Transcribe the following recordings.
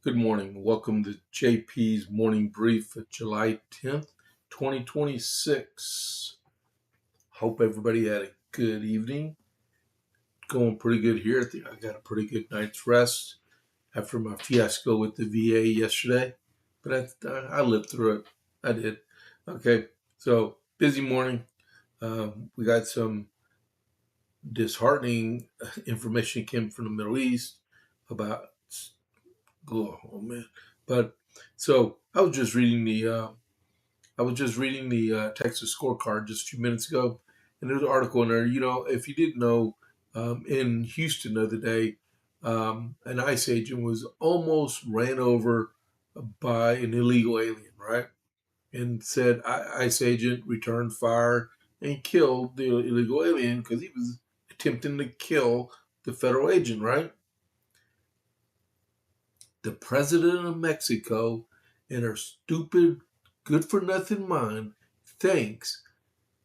Good morning. Welcome to JP's Morning Brief for July 10th, 2026. Hope everybody had a good evening. Going pretty good here. I think I got a pretty good night's rest after my fiasco with the VA yesterday. But I lived through it. I did. Okay, so busy morning. We got some disheartening information came from the Middle East about oh man. But so I was just reading the Texas scorecard just a few minutes ago, and there's an article in there. If you didn't know, in Houston the other day, an ICE agent was almost ran over by an illegal alien, right? And said ICE agent returned fire and killed the illegal alien because he was attempting to kill the federal agent, right? The president of Mexico, in her stupid, good for nothing mind, thinks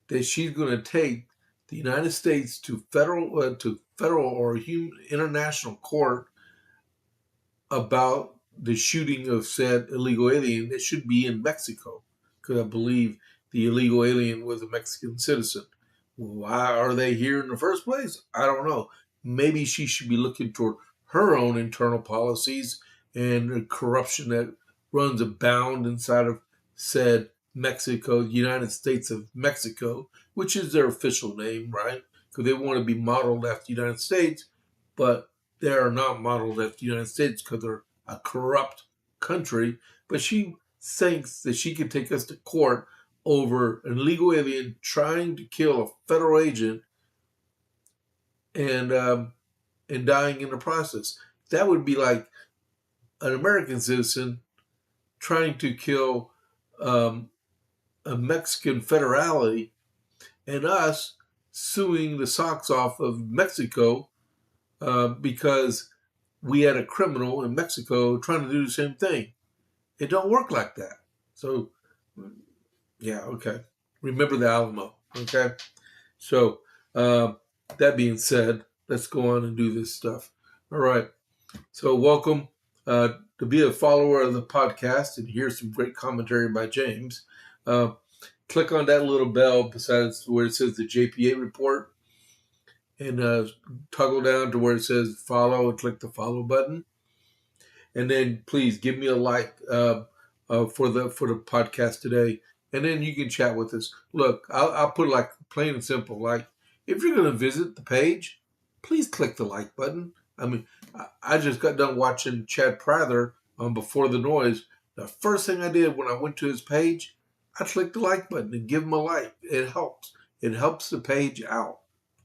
that she's going to take the United States to federal or international court about the shooting of said illegal alien that should be in Mexico, because I believe the illegal alien was a Mexican citizen. Why are they here in the first place? I don't know. Maybe she should be looking toward her own internal policies and the corruption that runs abound inside of said Mexico, United States of Mexico, which is their official name, right? Because they want to be modeled after the United States, but they are not modeled after the United States because they're a corrupt country. But she thinks that she can take us to court over an illegal alien trying to kill a federal agent and dying in the process. That would be like an American citizen trying to kill um, a Mexican federality and us suing the socks off of Mexico because we had a criminal in Mexico trying to do the same thing. It don't work like that. So, yeah, okay. Remember the Alamo, okay? So, that being said, let's go on and do this stuff. All right. So, welcome to be a follower of the podcast and hear some great commentary by James. Uh, click on that little bell besides where it says the JPA report and toggle down to where it says follow and click the follow button. And then please give me a like for the podcast today, and then you can chat with us. Look, I'll put it like plain and simple. Like, if you're going to visit the page, please click the like button. I mean, I just got done watching Chad Prather on Before the Noise. The first thing I did when I went to his page, I clicked the like button and give him a like. It helps. It helps the page out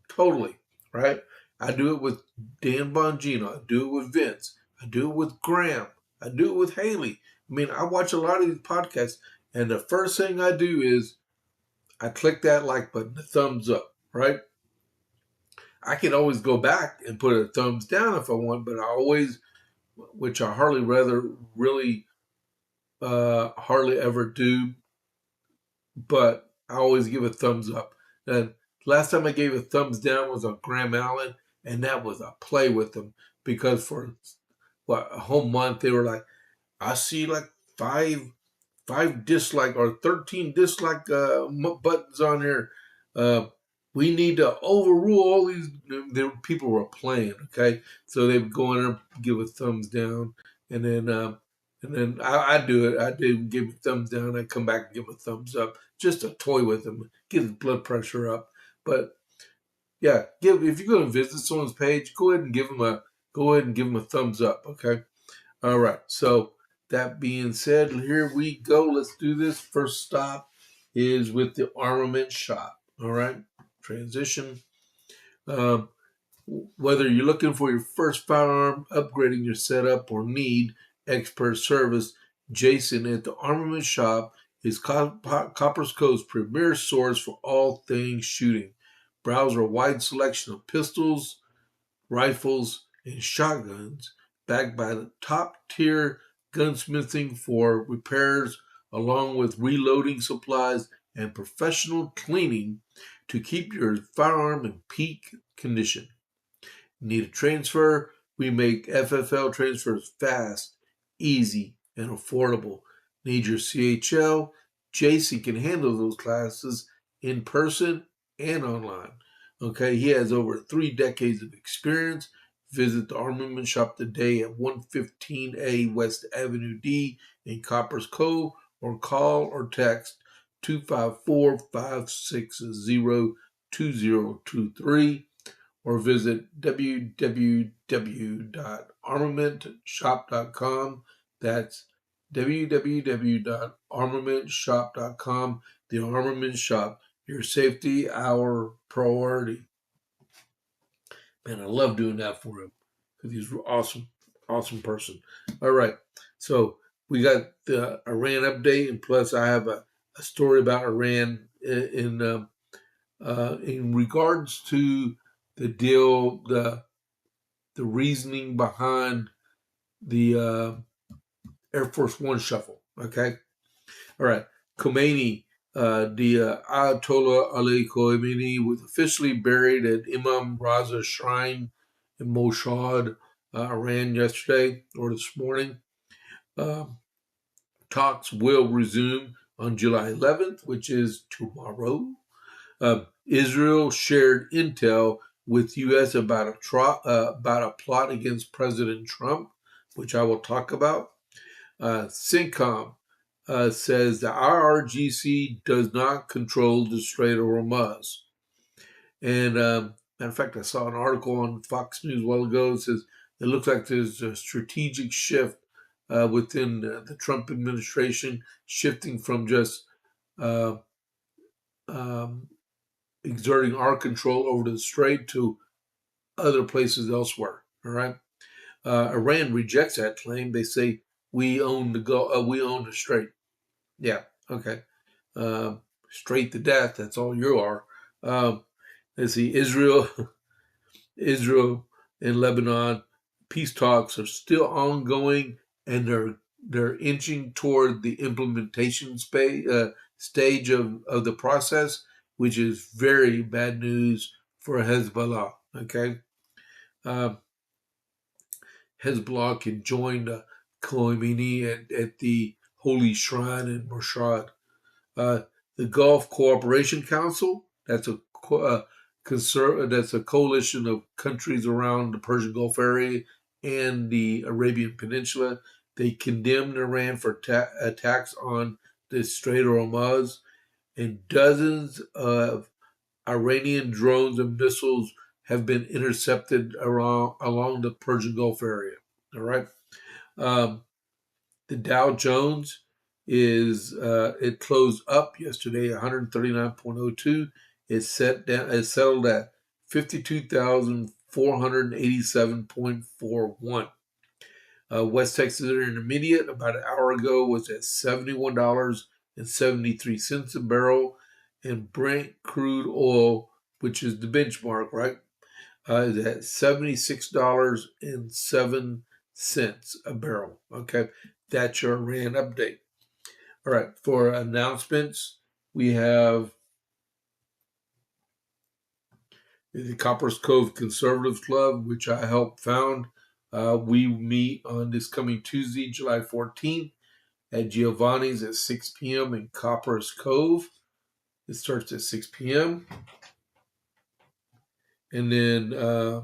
totally, right? I do it with Dan Bongino. I do it with Vince. I do it with Graham. I do it with Haley. I mean, I watch a lot of these podcasts, and the first thing I do is I click that like button, the thumbs up, right? I can always go back and put a thumbs down if I want, but I always, which I hardly ever do, but I always give a thumbs up. And last time I gave a thumbs down was on Graham Allen, and that was a play with them because for a whole month they were like, I see like five dislike or 13 dislike buttons on here. We need to overrule all these. People were playing, okay, so they would go in and give a thumbs down, and then I do it. I did give a thumbs down. I come back and give a thumbs up, just to toy with him, get his blood pressure up. But yeah, if you're going to visit someone's page, go ahead and give them a thumbs up, okay. All right. So that being said, here we go. Let's do this. First stop is with the armament shop. All right. Transition. Um, whether you're looking for your first firearm, upgrading your setup, or need expert service, Jason at the Armament Shop is Copper's Cove's premier source for all things shooting. Browse a wide selection of pistols, rifles, and shotguns backed by the top tier gunsmithing for repairs, along with reloading supplies and professional cleaning to keep your firearm in peak condition. Need a transfer? We make FFL transfers fast, easy, and affordable. Need your CHL? Jason can handle those classes in person and online. Okay, he has over 3 decades of experience. Visit the Armament Shop today at 115A West Avenue D in Coppers Cove, or call or text 254-560-2023, or visit www.armamentshop.com. That's www.armamentshop.com. The Armament Shop, your safety, our priority. Man, I love doing that for him because he's an awesome person. All right, so we got the Iran update, and plus I have a story about Iran in regards to the deal, the reasoning behind the Air Force One shuffle. Okay, all right. Khomeini, the Ayatollah Ali Khomeini, was officially buried at Imam Raza Shrine in Moshad, Iran, yesterday or this morning. Talks will resume on July 11th, which is tomorrow. Israel shared intel with U.S. about a plot against President Trump, which I will talk about. CENTCOM says the IRGC does not control the Strait of Hormuz. And matter of fact, I saw an article on Fox News a while ago that says it looks like there's a strategic shift within the Trump administration, shifting from just exerting our control over the strait to other places elsewhere. All right. Iran rejects that claim. They say we own the strait. Yeah. Okay. Straight to death. That's all you are. Let's see. Israel and Lebanon peace talks are still ongoing, and they're inching toward the implementation stage of the process, which is very bad news for Hezbollah. Okay, Hezbollah can join Khomeini at the Holy Shrine in Mashhad. The Gulf Cooperation Council, that's a coalition of countries around the Persian Gulf area and the Arabian Peninsula. They condemned Iran for attacks on the Strait of Hormuz, and dozens of Iranian drones and missiles have been intercepted along the Persian Gulf area. All right. The Dow Jones it closed up yesterday 139.02. It settled at 52,487.41. West Texas Intermediate about an hour ago was at $71.73 a barrel, and Brent crude oil, which is the benchmark, right, is at $76.07 a barrel. Okay, that's your Iran update. All right, for announcements, we have the Coppers Cove Conservative Club, which I helped found. We meet on this coming Tuesday, July 14th at Giovanni's at 6 p.m. in Coppers Cove. It starts at 6 p.m. And then the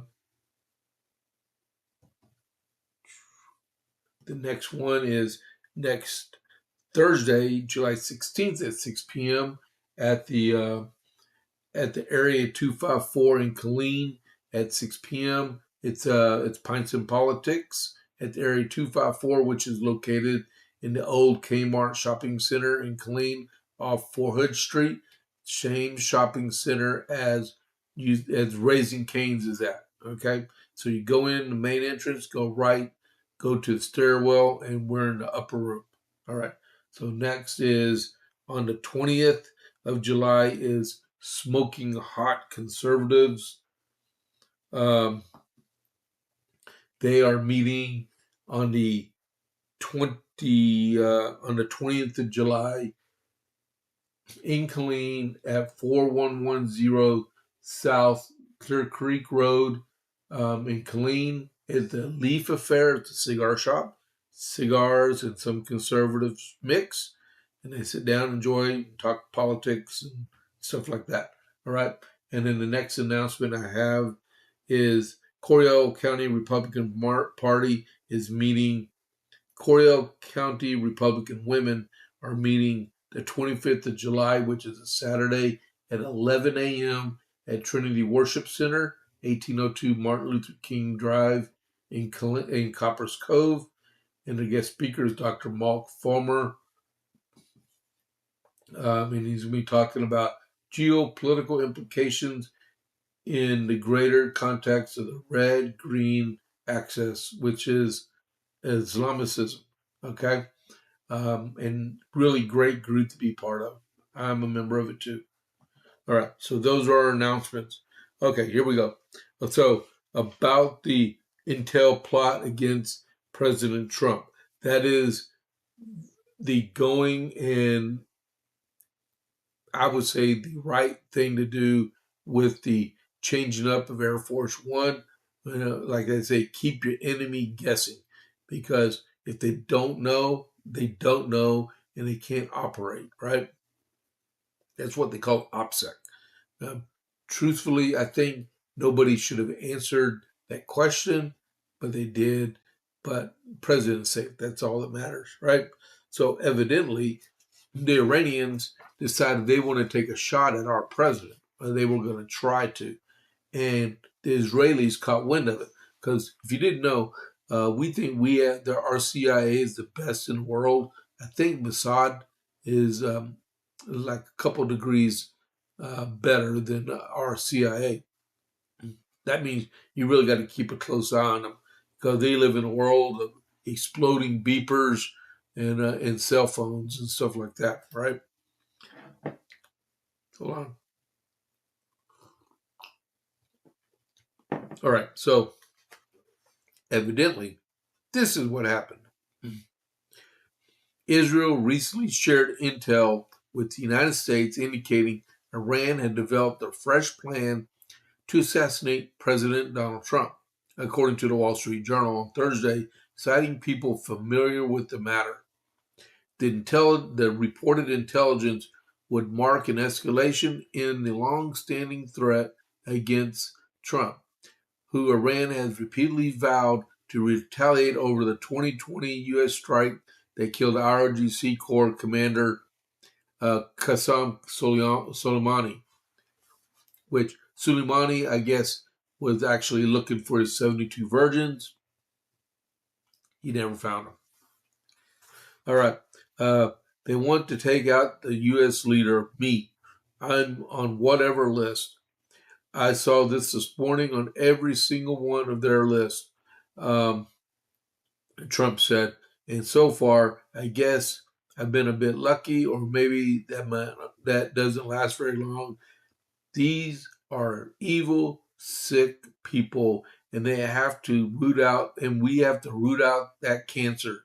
next one is next Thursday, July 16th at 6 p.m. at the Area 254 in Killeen at 6 p.m. It's Pints and Politics at the Area 254, which is located in the old Kmart shopping center in Killeen off Fort Hood Street. Same shopping center as Raising Cane's is at. Okay, so you go in the main entrance, go right, go to the stairwell, and we're in the upper room. All right. So next is on the 20th of July is Smoking Hot Conservatives. They are meeting on the 20th of July in Killeen at 4110 South Clear Creek Road in Killeen. It's the Leaf Affair. It's a cigar shop. cigars, and some conservatives mix, and they sit down, enjoy, talk politics and stuff like that. All right. And then the next announcement I have is Coryell County Republican Party is meeting. Coryell County Republican women are meeting the 25th of July, which is a Saturday, at 11 a.m. at Trinity Worship Center, 1802 Martin Luther King Drive in Coppers Cove. And the guest speaker is Dr. Mark Fulmer. And he's going to be talking about geopolitical implications in the greater context of the red-green axis, which is Islamicism. Okay? And really great group to be part of. I'm a member of it too. All right, so those are our announcements. Okay, here we go. So, about the Intel plot against President Trump. That is the going and I would say the right thing to do with the changing up of Air Force One. Like I say, keep your enemy guessing, because if they don't know, and they can't operate, right? That's what they call OPSEC. Truthfully, I think nobody should have answered that question, but they did. But President safe, that's all that matters, right? So evidently, the Iranians decided they want to take a shot at our president, or they were going to try to. And the Israelis caught wind of it. Because if you didn't know, we think our CIA is the best in the world. I think Mossad is like a couple degrees better than our CIA. That means you really got to keep a close eye on them, because they live in a world of exploding beepers and cell phones and stuff like that, right? Hold on. All right, so evidently, this is what happened. Israel recently shared intel with the United States indicating Iran had developed a fresh plan to assassinate President Donald Trump, according to the Wall Street Journal on Thursday, citing people familiar with the matter. The reported intelligence would mark an escalation in the long-standing threat against Trump, who Iran has repeatedly vowed to retaliate over the 2020 U.S. strike that killed IRGC Corps Commander Qasem Soleimani, which Soleimani, I guess, was actually looking for his 72 virgins. He never found them. All right. They want to take out the U.S. leader, me. I'm on whatever list. I saw this morning on every single one of their lists. Trump said, and so far, I guess I've been a bit lucky, or maybe that doesn't last very long. These are evil, sick people, and they have to root out, and we have to root out that cancer.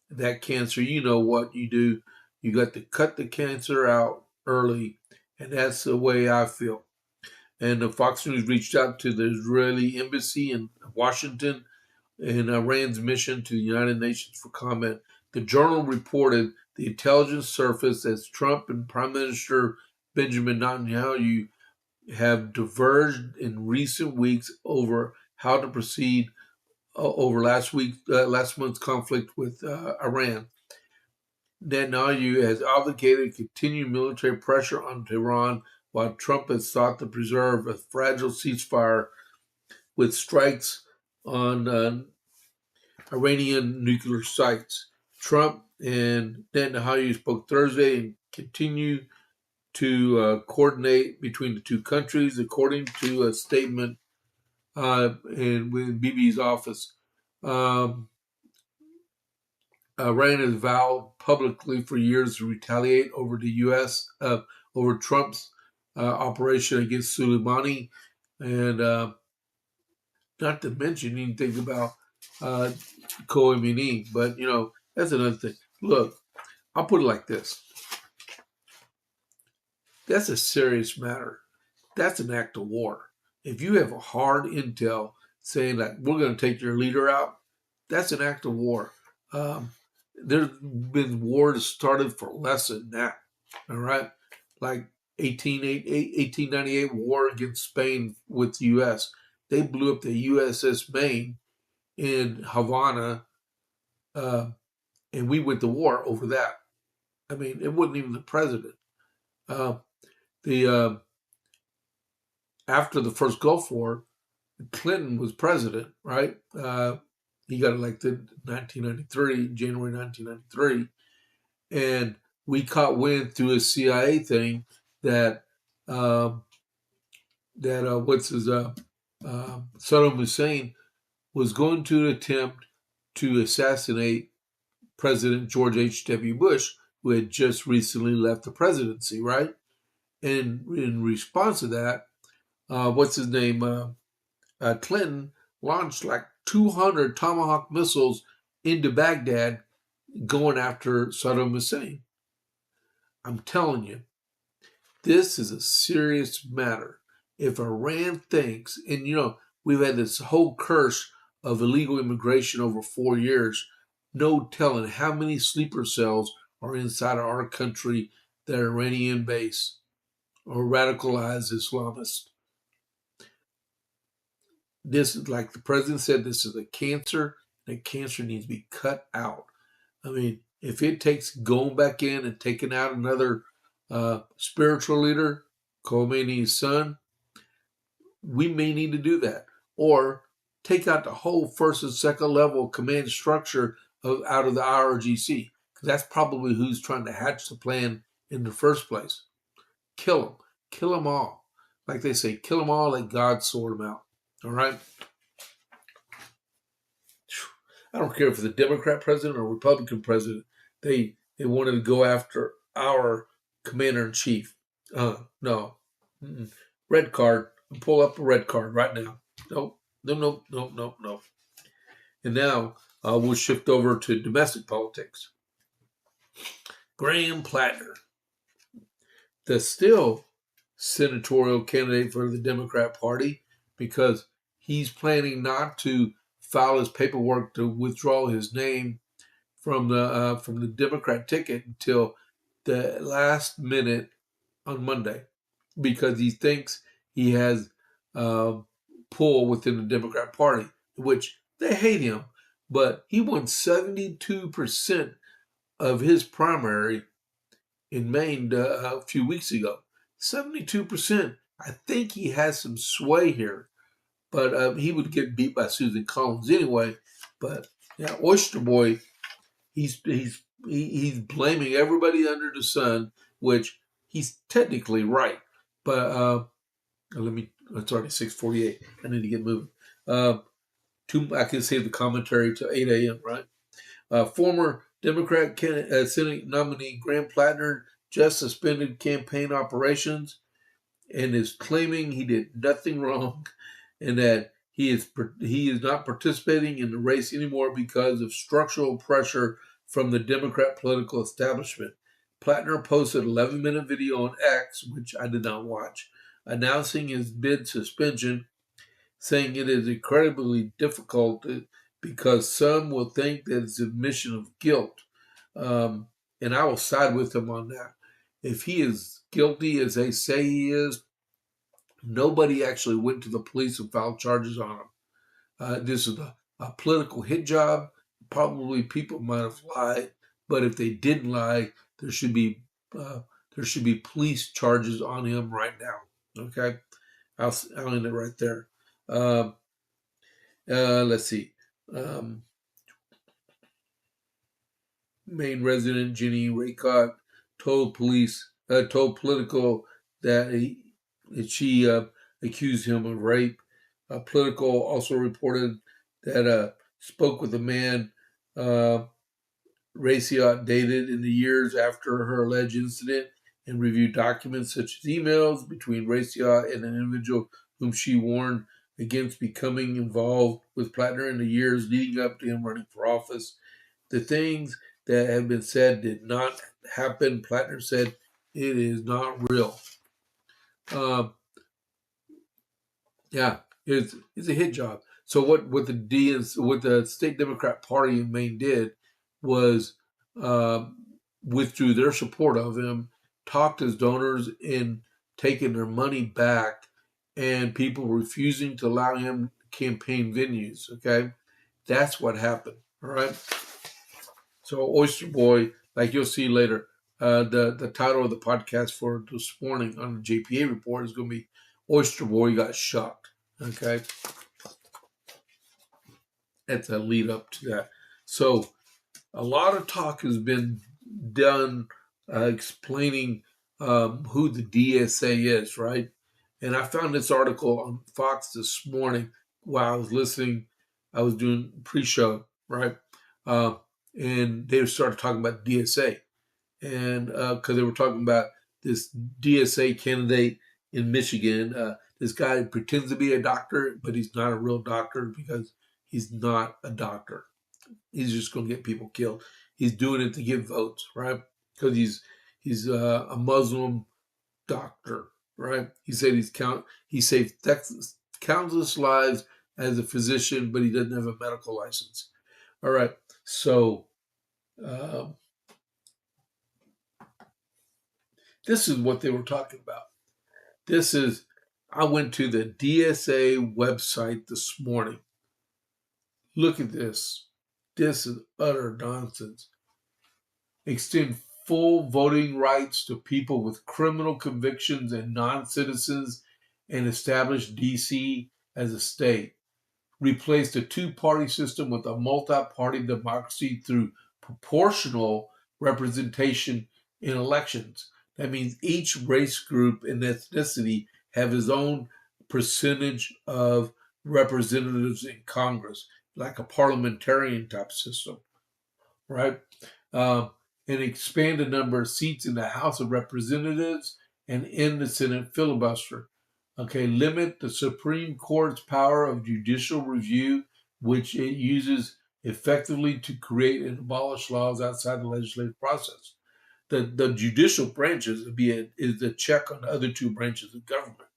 That cancer, you know what you do. You got to cut the cancer out early, and that's the way I feel. And the Fox News reached out to the Israeli embassy in Washington and Iran's mission to the United Nations for comment. The journal reported the intelligence surfaced as Trump and Prime Minister Benjamin Netanyahu have diverged in recent weeks over how to proceed over last month's conflict with Iran. Netanyahu has obligated continued military pressure on Tehran, while Trump has sought to preserve a fragile ceasefire with strikes on Iranian nuclear sites. Trump and Netanyahu spoke Thursday and continue to coordinate between the two countries, according to a statement with Bibi's office. Iran has vowed publicly for years to retaliate over the U.S. Over Trump's operation against Soleimani, and not to mention anything about Khomeini. But that's another thing. Look, I'll put it like this: that's a serious matter. That's an act of war. If you have a hard intel saying that we're going to take your leader out, that's an act of war. Um, there's been wars started for less than that. All right, like 1898 war against Spain with the U.S. They blew up the USS Maine in Havana, uh, and we went to war over that. I mean, it wasn't even the president. Uh, the After the first Gulf War, Clinton was president, right? He got elected in 1993, January 1993, and we caught wind through a CIA thing that um, Saddam Hussein was going to attempt to assassinate President George H.W. Bush, who had just recently left the presidency, right? And in response to that, Clinton launched like 200 Tomahawk missiles into Baghdad going after Saddam Hussein. I'm telling you, this is a serious matter. If Iran thinks, and we've had this whole curse of illegal immigration over 4 years, no telling how many sleeper cells are inside of our country that are Iranian based or radicalized Islamists. This is, like the president said, this is a cancer. That cancer needs to be cut out. I mean, if it takes going back in and taking out another spiritual leader, Khomeini's son, we may need to do that. Or take out the whole first and second level command structure out of the IRGC. Because that's probably who's trying to hatch the plan in the first place. Kill them. Kill them all. Like they say, kill them all, let God sort them out. All right? I don't care if it's a Democrat president or Republican president. They wanted to go after our commander in chief. No. Mm-mm. Red card. Pull up a red card right now. Nope. No. And now we'll shift over to domestic politics. Graham Plattner, the still senatorial candidate for the Democrat Party, because he's planning not to file his paperwork to withdraw his name from the Democrat ticket until the last minute on Monday, because he thinks he has pull within the Democrat Party, which they hate him, but he won 72% of his primary in Maine a few weeks ago. 72%. I think he has some sway here, but he would get beat by Susan Collins anyway. But yeah, Oyster Boy, he's blaming everybody under the sun, which he's technically right. But it's already 6:48. I need to get moving. I can save the commentary to 8 a.m. Right? Former Democrat Senate nominee Graham Plattner just suspended campaign operations and is claiming he did nothing wrong, and that he is not participating in the race anymore because of structural pressure from the Democrat political establishment. Plattner posted an 11-minute video on X, which I did not watch, announcing his bid suspension, saying it is incredibly difficult because some will think that it's admission of guilt. And I will side with him on that. If he is guilty as they say he is, nobody actually went to the police and filed charges on him. This is a political hit job. Probably people might have lied, but if they didn't lie, there should be police charges on him right now. Okay, I'll end it right there. Let's see. Maine resident Jenny Raycott told Politico that she accused him of rape. Politico also reported that spoke with a man Raycott dated in the years after her alleged incident and reviewed documents such as emails between Raycott and an individual whom she warned against becoming involved with Plattner in the years leading up to him running for office. The things that have been said did not happen. Plattner said it is not real. Yeah, it's a hit job. So what the state Democrat Party in Maine did was withdrew their support of him, talked his donors in taking their money back, and people refusing to allow him campaign venues. Okay, that's what happened. All right. So Oyster Boy, like you'll see later, the title of the podcast for this morning on the JPA report is going to be Oyster Boy got shot. Okay, that's a lead up to that. So a lot of talk has been done explaining who the DSA is, right? And I found this article on Fox this morning while I was listening. I was doing pre-show, right? And they started talking about DSA, and because they were talking about this DSA candidate in Michigan. This guy pretends to be a doctor, but he's not a real doctor because he's not a doctor. He's just going to get people killed. He's doing it to get votes, right? Because he's a Muslim doctor, right? He said he saved countless lives as a physician, but he doesn't have a medical license. All right, so this is what they were talking about. I went to the DSA website this morning. Look at this. This is utter nonsense. Extend full voting rights to people with criminal convictions and non-citizens and establish D.C. as a state. Replace the two-party system with a multi-party democracy through proportional representation in elections. That means each race group and ethnicity have his own percentage of representatives in Congress, like a parliamentarian type system, right? And expand the number of seats in the House of Representatives and end the Senate filibuster. Okay, limit the Supreme Court's power of judicial review, which it uses effectively to create and abolish laws outside the legislative process. The judicial branches is the check on the other two branches of government.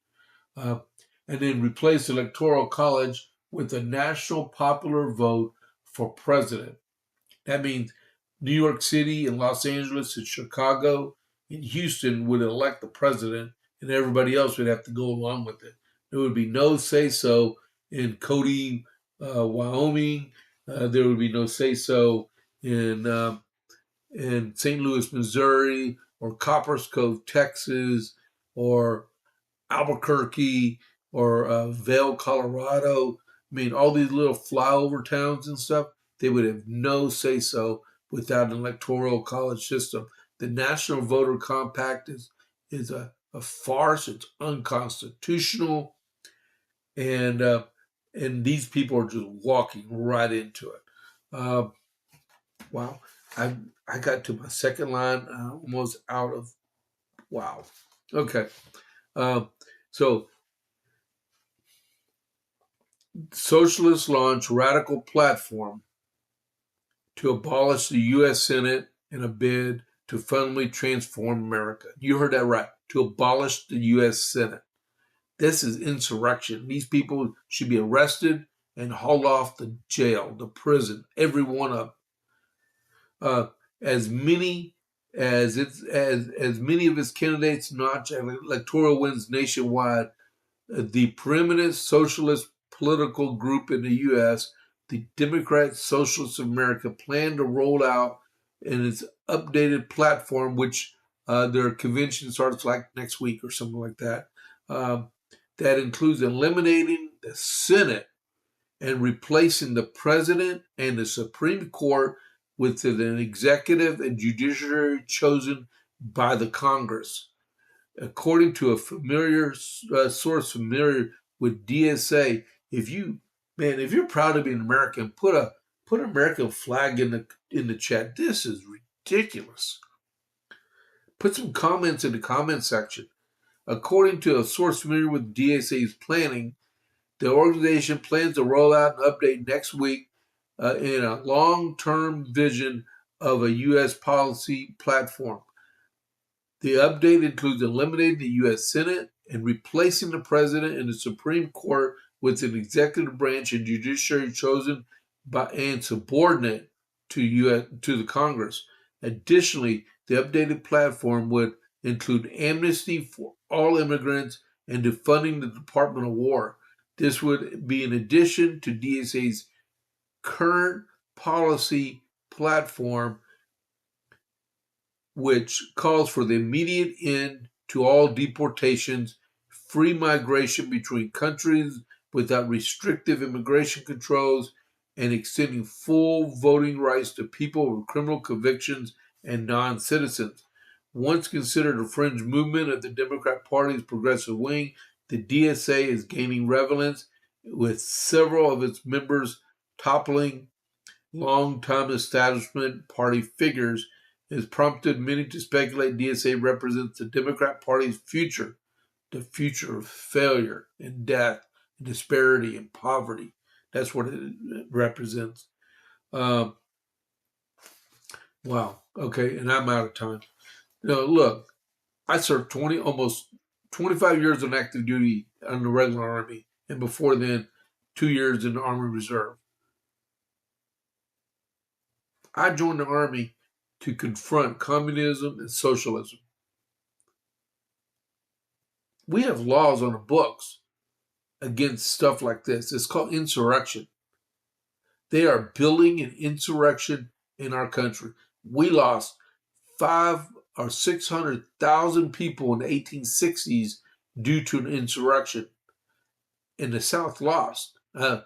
And then replace the Electoral College with a national popular vote for president. That means New York City and Los Angeles and Chicago and Houston would elect the president, and everybody else would have to go along with it. There would be no say-so in Cody, Wyoming. There would be no say-so in St. Louis, Missouri, or Coppers Cove, Texas, or Albuquerque, or Vail, Colorado. I mean, all these little flyover towns and stuff, they would have no say-so without an electoral college system. The National Voter Compact is a farce. It's unconstitutional, and these people are just walking right into it. Wow, I got to my second line, almost out of wow. Okay, so socialists launch radical platform to abolish the U.S. Senate in a bid to fundamentally transform America. You heard that right. To abolish the U.S. Senate. This is insurrection. These people should be arrested and hauled off to jail, the prison, every one of them. As many of its candidates notch electoral wins nationwide, the preeminent socialist political group in the U.S., the Democrat Socialists of America, plan to roll out in its updated platform, which their convention starts like next week or something like that. That includes eliminating the Senate and replacing the president and the Supreme Court with an executive and judiciary chosen by the Congress. According to a source familiar with DSA, if you're proud to be an American, put an American flag in the chat. This is ridiculous. Put some comments in the comment section. According to a source familiar with DSA's planning, the organization plans to roll out an update next week in a long-term vision of a U.S. policy platform. The update includes eliminating the U.S. Senate and replacing the president and the Supreme Court with an executive branch and judiciary chosen by and subordinate to the Congress. Additionally, the updated platform would include amnesty for all immigrants and defunding the Department of War. This would be in addition to DSA's current policy platform, which calls for the immediate end to all deportations, free migration between countries without restrictive immigration controls, and extending full voting rights to people with criminal convictions and non-citizens. Once considered a fringe movement of the Democrat Party's progressive wing, the DSA is gaining relevance, with several of its members toppling long-time establishment party figures. Has prompted many to speculate DSA represents the Democrat Party's future, the future of failure and death, and disparity and poverty. That's what it represents. Wow. Okay, and I'm out of time. Look, I served almost 25 years on active duty in the regular Army, and before then, 2 years in the Army Reserve. I joined the Army to confront communism and socialism. We have laws on the books against stuff like this. It's called insurrection. They are building an insurrection in our country. We lost 500,000 or 600,000 people in the 1860s due to an insurrection. And the South lost. I'm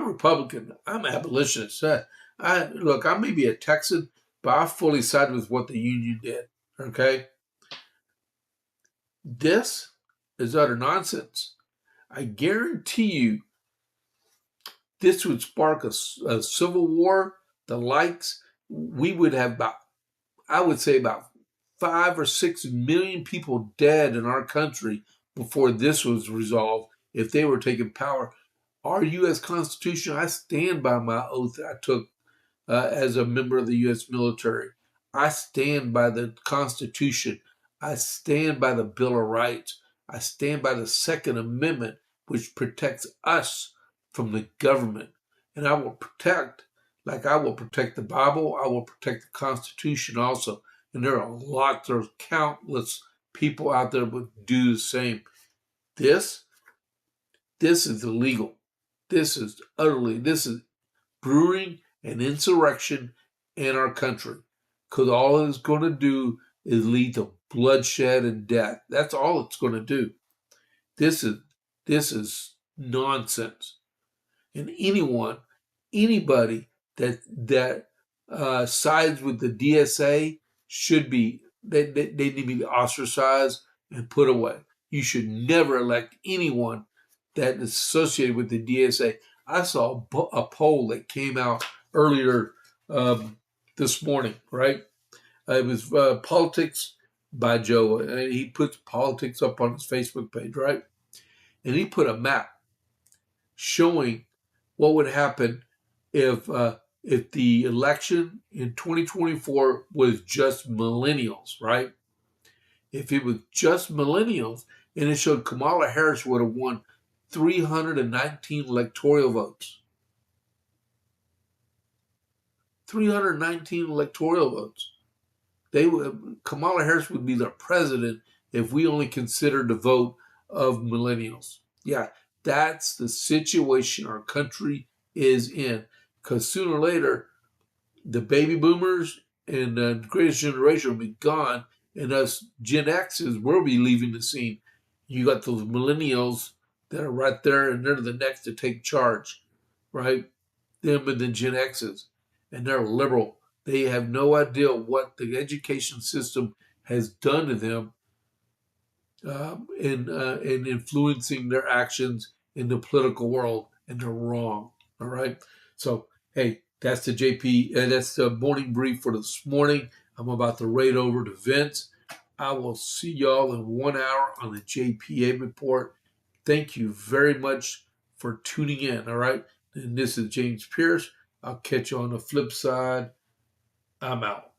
Republican. I'm abolitionist. Look, I may be a Texan, but I fully side with what the Union did. Okay? This is utter nonsense. I guarantee you this would spark a civil war, the likes. We would have I would say about 5 or 6 million people dead in our country before this was resolved if they were taking power. Our U.S. Constitution, I stand by my oath I took as a member of the U.S. military. I stand by the Constitution. I stand by the Bill of Rights. I stand by the Second Amendment, which protects us from the government. And I will protect, like I will protect the Bible, I will protect the Constitution also. And there are there's countless people out there who do the same. This is illegal. This is brewing an insurrection in our country. Because all it's going to do is lead to bloodshed and death. That's all it's going to do. This is nonsense. And anybody that sides with the DSA should be, they need to be ostracized and put away. You should never elect anyone that is associated with the DSA. I saw a poll that came out earlier this morning, right? It was Politics by Joe, and he puts politics up on his Facebook page, right? And he put a map showing what would happen if the election in 2024 was just millennials, right? If it was just millennials, and it showed Kamala Harris would have won 319 electoral votes. 319 electoral votes. Kamala Harris would be the president if we only considered the vote of millennials. Yeah, that's the situation our country is in. Because sooner or later, the baby boomers and the greatest generation will be gone, and us Gen X's will be leaving the scene. You got those millennials that are right there, and they're the next to take charge, right? Them and the Gen X's. And they're liberal. They have no idea what the education system has done to them in influencing their actions in the political world, and they're wrong. All right. So, hey, that's that's the morning brief for this morning. I'm about to raid over to Vince. I will see y'all in 1 hour on the JPA report. Thank you very much for tuning in. All right. And this is James Pierce. I'll catch you on the flip side. I'm out.